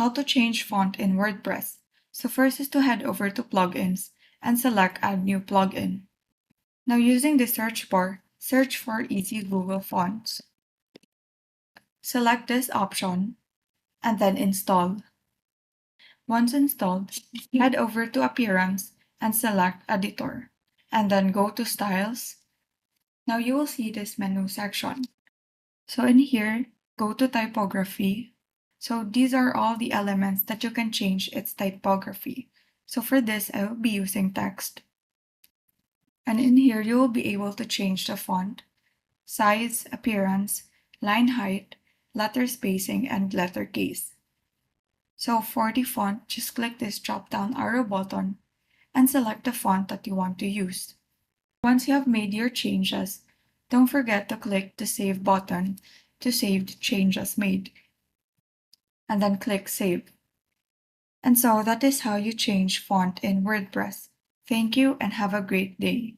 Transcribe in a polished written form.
How to change font in WordPress. So first is to head over to Plugins and select Add New Plugin. Now using the search bar, search for Easy Google Fonts. Select this option and then install. Once installed, head over to Appearance and select Editor, and then go to Styles. Now you will see this menu section. So in here, go to Typography. So these are all the elements that you can change its typography. So for this, I will be using text. And in here, you will be able to change the font, size, appearance, line height, letter spacing, and letter case. So for the font, just click this drop-down arrow button and select the font that you want to use. Once you have made your changes, don't forget to click the Save button to save the changes made, and then click Save. And so that is how you change font in WordPress. Thank you and have a great day.